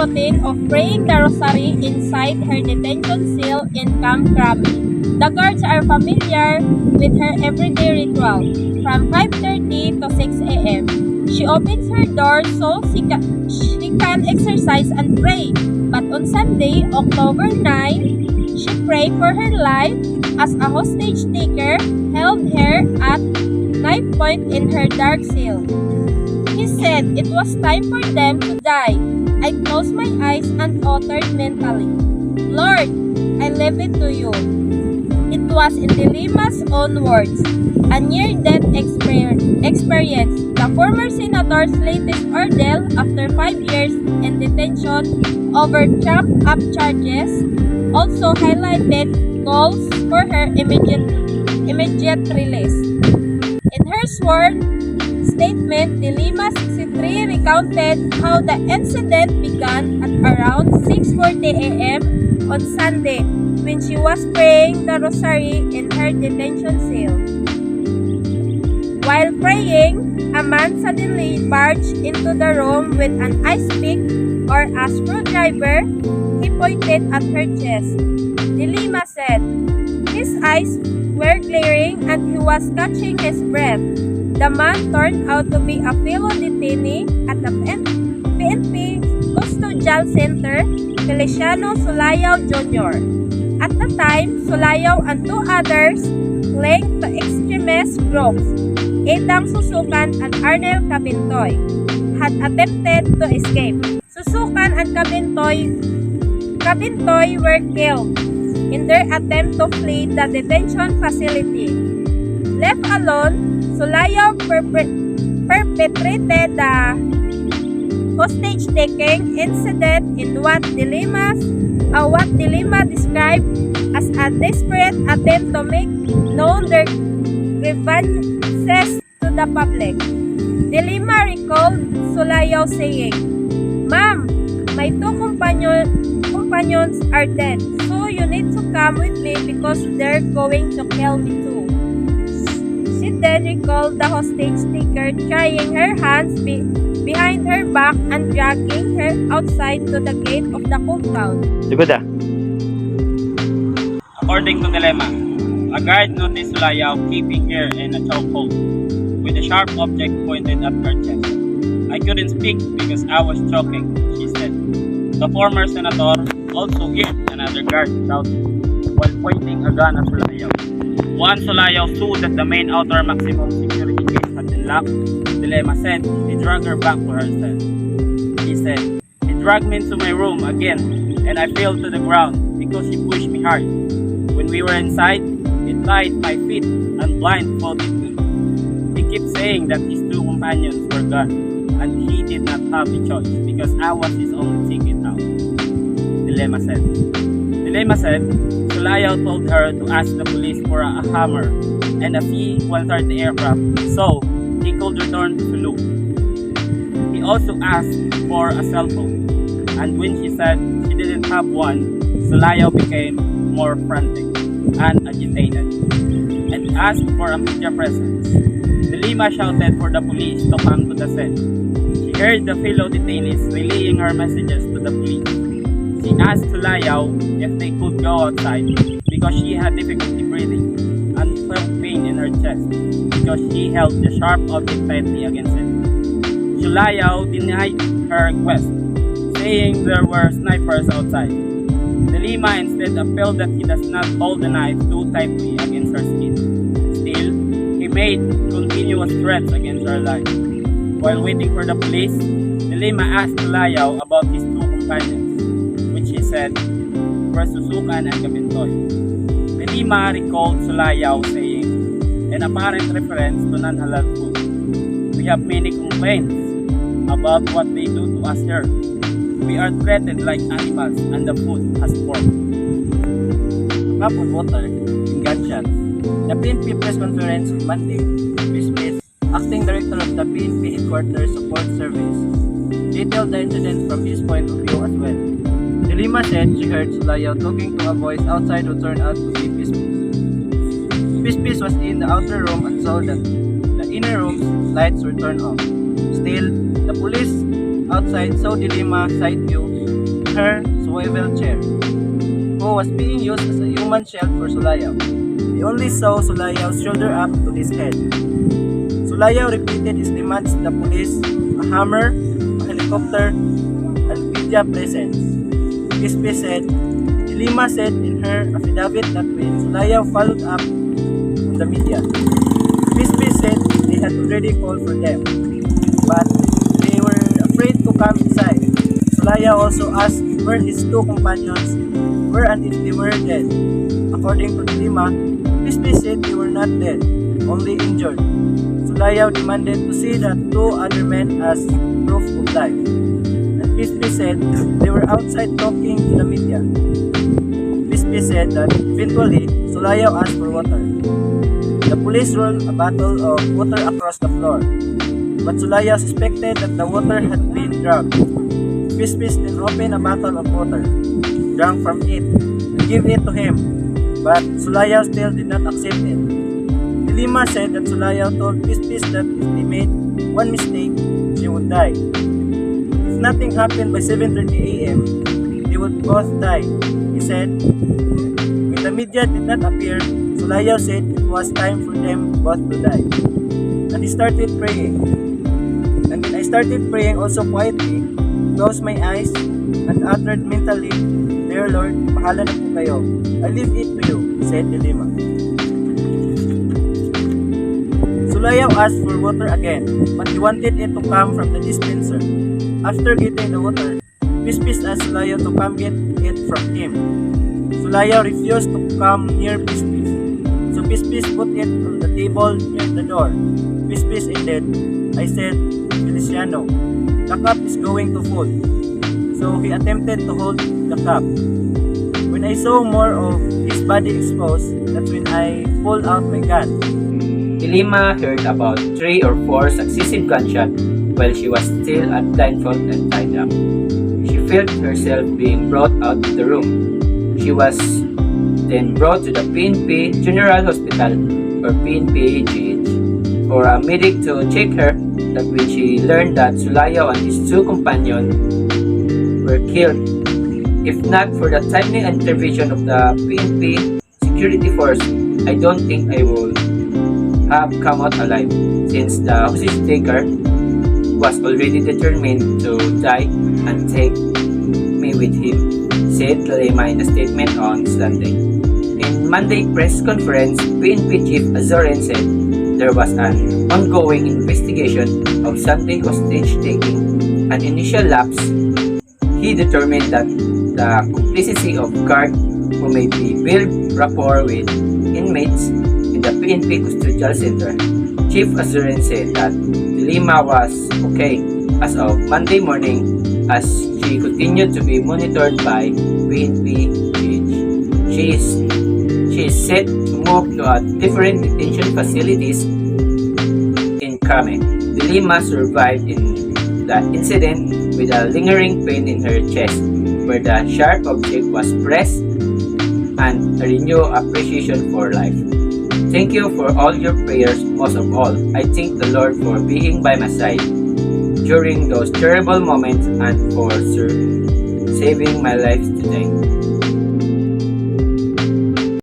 routine of praying the rosary inside her detention cell in Camp Krabi. The guards are familiar with her everyday ritual from 5:30 to 6 a.m. She opens her door so she can exercise and pray. But on Sunday, October 9, she prayed for her life as a hostage taker held her at knife point in her dark cell. He said it was time for them to die. I closed my eyes and uttered mentally, Lord, I leave it to you. It was in the Lima's own words, a near-death experience. The former senator's latest ordeal after 5 years in detention over trumped-up charges also highlighted calls for her immediate release. In her sworn statement, the Lima 63 recounted how the incident began at around 6:40 a.m. on Sunday when she was praying the rosary in her detention cell. While praying, a man suddenly barged into the room with an ice pick or a screwdriver. He pointed at her chest. The Lima said his eyes were glaring and he was catching his breath. The man turned out to be a fellow detainee at the PNP Custodial Center, Feliciano Sulayaw Jr. At the time, Sulayaw and two others linked to extremist groups, Edang Susukan and Arnel Cabintoy, had attempted to escape. Susukan and Cabintoy were killed in their attempt to flee the detention facility. Left alone, Sulayaw perpetrated the hostage-taking incident in what the Lima described as a desperate attempt to make known their grievances to the public. The Lima recalled Sulayaw saying, Ma'am, my two companions are dead, so you need to come with me because they're going to kill me too. She then recalled the hostage taker tying her hands behind her back and dragging her outside to the gate of the compound. According to the Lima, a guard noticed Sulayaw keeping her in a chokehold with a sharp object pointed at her chest. I couldn't speak because I was choking, she said. The former senator also hit another guard shouting while pointing a gun at Sulayaw. Once Sulayaw saw that the main outer maximum security gate had been locked, the Lima said he dragged her back to her cell. He said, he dragged me into my room again and I fell to the ground because he pushed me hard. When we were inside, he tied my feet and blindfolded me. He kept saying that his two companions were gone and he did not have a choice because I was his only ticket out, the Lima said. The Lima said, Sulayaw told her to ask the police for a hammer and a C-130 aircraft so he could return to Sulu. He also asked for a cell phone, and when she said she didn't have one, Sulayaw became more frantic and agitated and asked for a media presence. The Lima shouted for the police to come to the cell. She heard the fellow detainees relaying her messages to the police. She asked Sulayaw if they could go outside because she had difficulty breathing and felt pain in her chest because she held the sharp object tightly against it. Sulayaw denied her request, saying there were snipers outside. The Lima instead appealed that he does not hold the knife too tightly against her skin. Still, he made continuous threats against her life. While waiting for the police, the Lima asked Sulayaw about his two companions, which he said were Susukan and Cabintoy. The Lima recalled Sulayaw saying, in apparent reference to non-halal food, we have many complaints about what they do to us here. We are treated like animals and the food has pork. Cup of water and gunshots. In the PNP press conference on Monday, Ms. Smith, acting director of the PNP Headquarters Support Service, detailed the incident from his point of view as well. The Lima said she heard Sulayaw talking to a voice outside who turned out to be Pispis. Pispis was in the outer room and saw that the inner room's lights were turned off. Still, the police outside saw the Lima side view her swivel chair, who was being used as a human shield for Sulayaw. He only saw Sulayaw's shoulder up to his head. Sulayaw repeated his demands to the police, a hammer, a helicopter, and media presence. Gispe said, Lima said in her affidavit that when Sulayaw followed up on the media, Gispe said they had already called for them, but they were afraid to come inside. Sulayaw also asked where his two companions were and if they were dead. According to Lima, Gispe said they were not dead, only injured. Sulayaw demanded to see the two other men as proof of life. And Gispe said they were outside talking to the media. Gispe said that eventually Sulayaw asked for water. The police rolled a bottle of water across the floor, but Sulayaw suspected that the water had been drugged. Gispe then opened a bottle of water, drank from it, and gave it to him, but Sulayaw still did not accept it. Lima said that Sulayaw told Gispe that if they made one mistake, she would die. If nothing happened by 7:30 a.m., they would both die. He said, when the media did not appear, Sulayaw said it was time for them both to die. And he started praying. And when I started praying also quietly, closed my eyes, and uttered mentally, Dear Lord, bahala na po kayo. I leave it to you, said Lima. Sulayaw asked for water again, but he wanted it to come from the dispenser. After getting the water, Gispe asked Sulayaw to come get it from him. Sulayaw refused to come near Gispe. So Gispe put it on the table near the door. Gispe ended, I said, Feliciano, the cup is going to full. So he attempted to hold the cup. When I saw more of his body exposed, that's when I pulled out my gun. Lima heard about 3 or 4 successive gunshots while she was still blindfolded and tied up. She felt herself being brought out of the room. She was then brought to the PNP General Hospital or PNP GH for a medic to check her. That when she learned that Sulayaw and his 2 companions were killed, if not for the timely intervention of the PNP security force, I don't think I would have come out alive, since the hostage taker was already determined to die and take me with him, said Leila in a statement on Sunday. In Monday press conference, PNP Chief Azoren said there was an ongoing investigation of Sunday hostage taking. An initial lapse, he determined that the complicity of guards who may be build rapport with inmates in the PNP Custodial Center. Chief Azoren said that Lima was okay as of Monday morning as she continued to be monitored by PNP GH. She is set to move to a different detention facilities in Krame. Lima survived in the incident with a lingering pain in her chest where the sharp object was pressed and a renewed appreciation for life. Thank you for all your prayers. Most of all, I thank the Lord for being by my side during those terrible moments and for saving my life today.